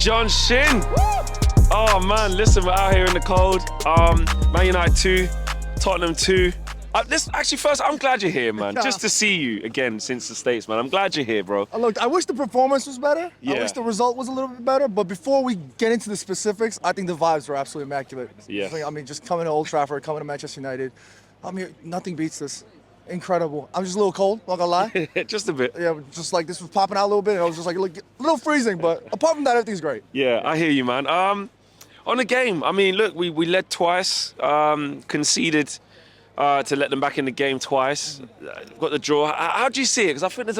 John Shin. Oh man, listen, we're out here in the cold. Man United 2, Tottenham 2. First, I'm glad you're here, man. Just to see you again since the States, man. I'm glad you're here, bro. Look, I wish the performance was better. Yeah. I wish the result was a little bit better. But before we get into the specifics, I think the vibes were absolutely immaculate. Yeah. I mean, just coming to Old Trafford, coming to Manchester United. I mean, nothing beats this. Incredible. I'm just a little cold, not gonna lie. Just a bit. Yeah, just like this was popping out a little bit, and I was just like a little freezing. But apart from that, everything's great. Yeah, I hear you, man. On the game, I mean, look, we led twice, conceded to let them back in the game twice. Got the draw. How do you see it? Because I feel like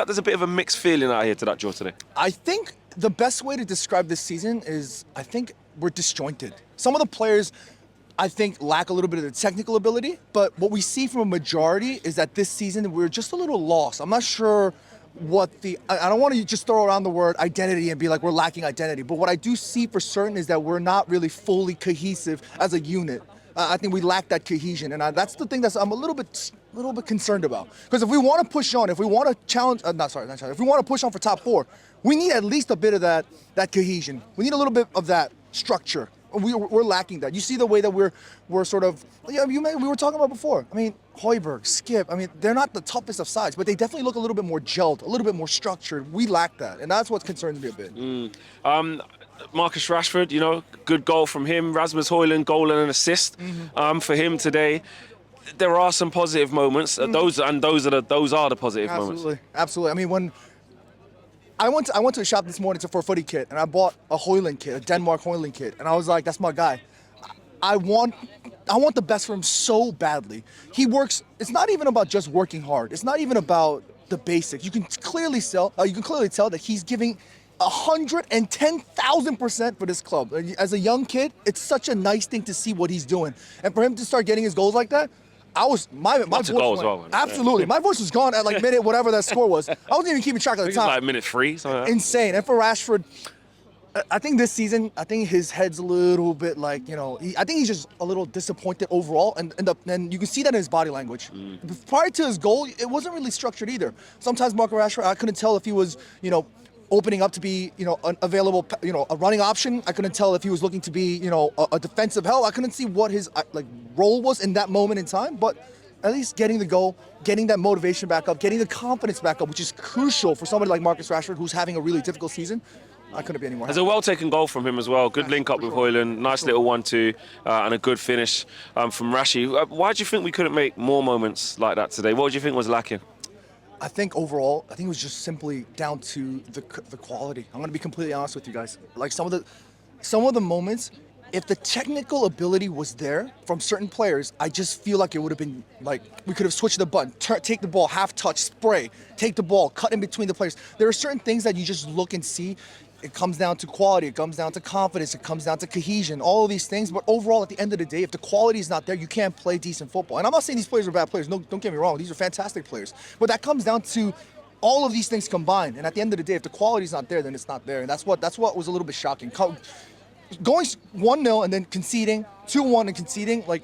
there's a bit of a mixed feeling out here to that draw today. I think the best way to describe this season is I think we're disjointed. Some of the players, I think, lack a little bit of the technical ability, but what we see from a majority is that this season we're just a little lost. I'm not sure what I don't want to just throw around the word identity and be like we're lacking identity, but what I do see for certain is that we're not really fully cohesive as a unit. I think we lack that cohesion, and that's the thing I'm a little bit concerned about. Because if we want to push on, if we want to challenge, if we want to push on for top 4, we need at least a bit of that cohesion. We need a little bit of that structure. We're lacking that. You see the way that we're sort of, we were talking about before. I mean, Hojlund, Skip, I mean, they're not the toughest of sides, but they definitely look a little bit more gelled, a little bit more structured. We lack that, and that's what concerns me a bit. Marcus Rashford, good goal from him. Rasmus Hojlund, goal and an assist for him today. There are some positive moments. Those are the positive moments. Absolutely. I mean, when I went to a shop this morning for a footy kit, and I bought a Hojlund kit, a Denmark Hojlund kit, and I was like, that's my guy. I want the best for him so badly. He works. It's not even about just working hard. It's not even about the basics. You can clearly tell that he's giving 110,000% for this club. As a young kid, it's such a nice thing to see what he's doing, and for him to start getting his goals like that. My voice went, absolutely. My voice was gone at like minute whatever that score was. I wasn't even keeping track of the time. It was like minute 3. Something like that. Insane. And for Rashford, I think this season, his head's a little bit like, I think he's just a little disappointed overall, and you can see that in his body language. Prior to his goal, it wasn't really structured either. Sometimes Marcus Rashford, I couldn't tell if he was, opening up to be, an available, a running option. I couldn't tell if he was looking to be, a defensive help. I couldn't see what his role was in that moment in time, but at least getting the goal, getting that motivation back up, getting the confidence back up, which is crucial for somebody like Marcus Rashford, who's having a really difficult season. I couldn't be any more happy. There's a well-taken goal from him as well. Good link up with Hojlund. Nice little 1-2 and a good finish from Rashi. Why do you think we couldn't make more moments like that today? What do you think was lacking? I think overall, it was just simply down to the quality. I'm going to be completely honest with you guys. Like some of the moments, if the technical ability was there from certain players, I just feel like it would have been like we could have switched the button, take the ball, half touch, spray, take the ball, cut in between the players. There are certain things that you just look and see. It comes down to quality, it comes down to confidence, it comes down to cohesion, all of these things. But overall, at the end of the day, if the quality is not there, you can't play decent football. And I'm not saying these players are bad players. No, don't get me wrong. These are fantastic players. But that comes down to all of these things combined. And at the end of the day, if the quality is not there, then it's not there. And that's what was a little bit shocking. Going 1-0 and then conceding, 2-1 and conceding, like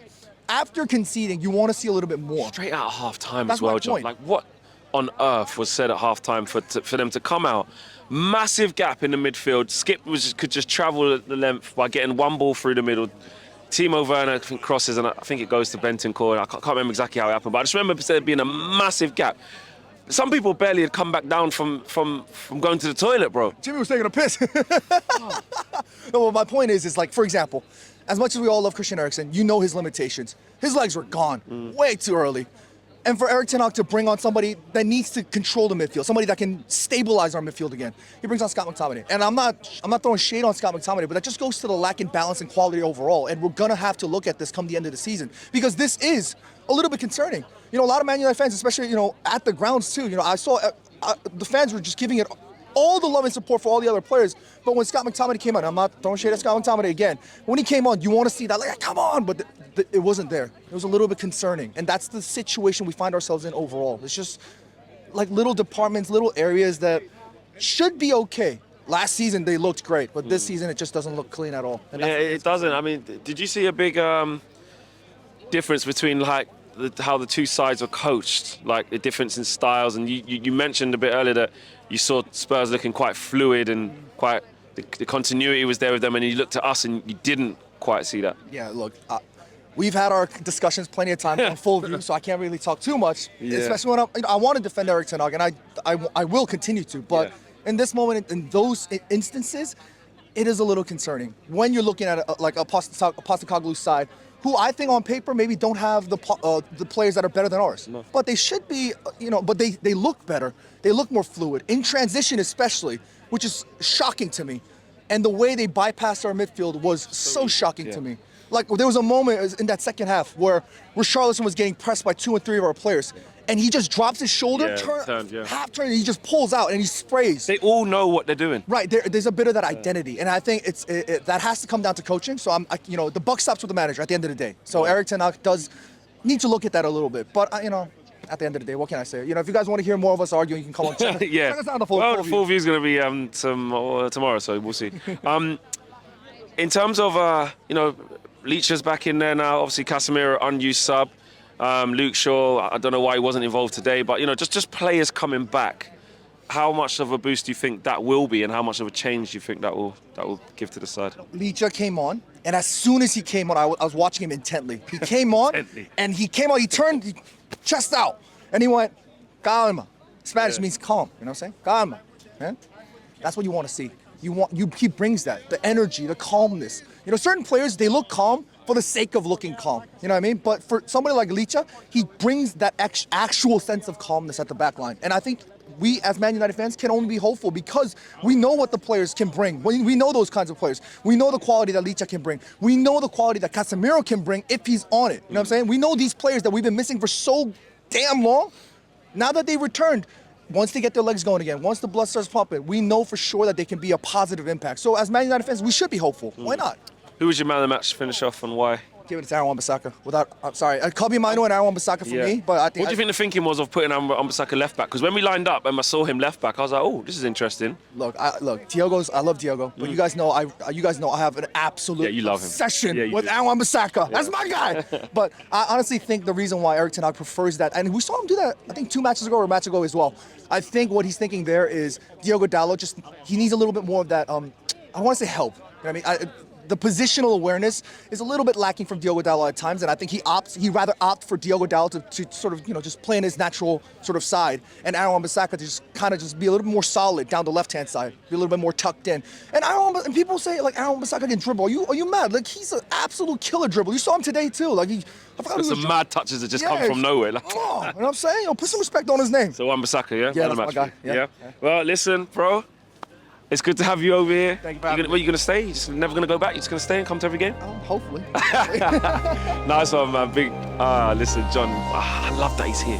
after conceding, you want to see a little bit more. Straight out of half-time as well, John. Like what on earth was said at half-time for them to come out? Massive gap in the midfield. Skip could just travel the length by getting one ball through the middle. Timo Werner, I think, crosses, and I think it goes to Bentancur. I can't remember exactly how it happened, but I just remember there being a massive gap. Some people barely had come back down from going to the toilet, bro. Jimmy was taking a piss. No, well, my point is like, for example, as much as we all love Christian Eriksen, his limitations. His legs were gone way too early. And for Erik ten Hag to bring on somebody that needs to control the midfield, somebody that can stabilize our midfield again, he brings on Scott McTominay. And I'm not throwing shade on Scott McTominay, but that just goes to the lack in balance and quality overall. And we're gonna have to look at this come the end of the season because this is a little bit concerning. A lot of Man United fans, especially at the grounds too. I saw the fans were just giving it all the love and support for all the other players. But when Scott McTominay came on, I'm not throwing shade at Scott McTominay again. When he came on, you want to see that, like, come on, but it wasn't there. It was a little bit concerning. And that's the situation we find ourselves in overall. It's just like little departments, little areas that should be okay. Last season, they looked great, but this season, it just doesn't look clean at all. And yeah, it doesn't. I mean, did you see a big difference between, like, how the two sides are coached, like the difference in styles? And you mentioned a bit earlier that you saw Spurs looking quite fluid and quite the continuity was there with them, and you looked at us and you didn't quite see that. Yeah, look, we've had our discussions plenty of times on full view, so I can't really talk too much. Yeah. Especially when I want to defend Erik ten Hag, and I will continue to. But in this moment, in those instances, it is a little concerning when you're looking at like a Postecoglou's side, who I think on paper maybe don't have the players that are better than ours. No. But they should be, but they look better. They look more fluid. In transition especially, which is shocking to me. And the way they bypassed our midfield was so shocking to me. Like, there was a moment in that second half where Richarlison was getting pressed by 2 and 3 of our players. And he just drops his shoulder, half turn, and he just pulls out and he sprays. They all know what they're doing. Right, there's a bit of that identity, and I think that has to come down to coaching. So the buck stops with the manager at the end of the day. So Erik ten Hag does need to look at that a little bit. But at the end of the day, what can I say? If you guys want to hear more of us arguing, you can come on. Check us out on the full the full view is going to be tomorrow, so we'll see. In terms of Leach's back in there now. Obviously, Casemiro unused sub. Luke Shaw, I don't know why he wasn't involved today, but just players coming back. How much of a boost do you think that will be, and how much of a change do you think that will give to the side? Leach came on, and as soon as he came on, I was watching him intently. He came on, and he turned chest out, and he went, calma. Spanish means calm. You know what I'm saying? Calma. Man. That's what you want to see. He brings that, the energy, the calmness. Certain players, they look calm for the sake of looking calm. You know what I mean? But for somebody like Licha, he brings that actual sense of calmness at the back line. And I think we, as Man United fans, can only be hopeful because we know what the players can bring. We know those kinds of players. We know the quality that Licha can bring. We know the quality that Casemiro can bring if he's on it. You know what I'm saying? We know these players that we've been missing for so damn long. Now that they returned, once they get their legs going again, once the blood starts pumping, we know for sure that they can be a positive impact. So as Man United fans, we should be hopeful. Why not? Who was your man of the match to finish off, and why? Give it to Aaron Wan-Bissaka. Kobe Mino and Aaron Wan-Bissaka for me. But I think what do you think the thinking was of putting Aaron Wan-Bissaka left back? Because when we lined up and I saw him left back, I was like, oh, this is interesting. Look, I love Diogo, but you guys know I have an absolute obsession with Aaron Wan-Bissaka. That's my guy. But I honestly think the reason why Erik ten Hag prefers that, and we saw him do that, I think 2 matches ago or a match ago as well. I think what he's thinking there is Diogo Dalot he needs a little bit more of that. I don't want to say help. You know what I mean? The positional awareness is a little bit lacking from Diogo Dalot at times, and I think he rather opt for Diogo Dalot to sort of just play in his natural sort of side, and Aaron Wan-Bissaka to just kind of be a little bit more solid down the left-hand side, be a little bit more tucked in. And people say like Aaron Wan-Bissaka can dribble. Are you mad? Like, he's an absolute killer dribble. You saw him today too. Like some mad touches that just come from nowhere. Like. You know what I'm saying? Put some respect on his name. So Wan-Bissaka, yeah? Yeah, that's my guy. Yeah. Well, listen, bro. It's good to have you over here. Thank you for having me. What, you going to stay? You're just never going to go back? You're just going to stay and come to every game? Hopefully. Nice one, man. Listen, John, I love that he's here.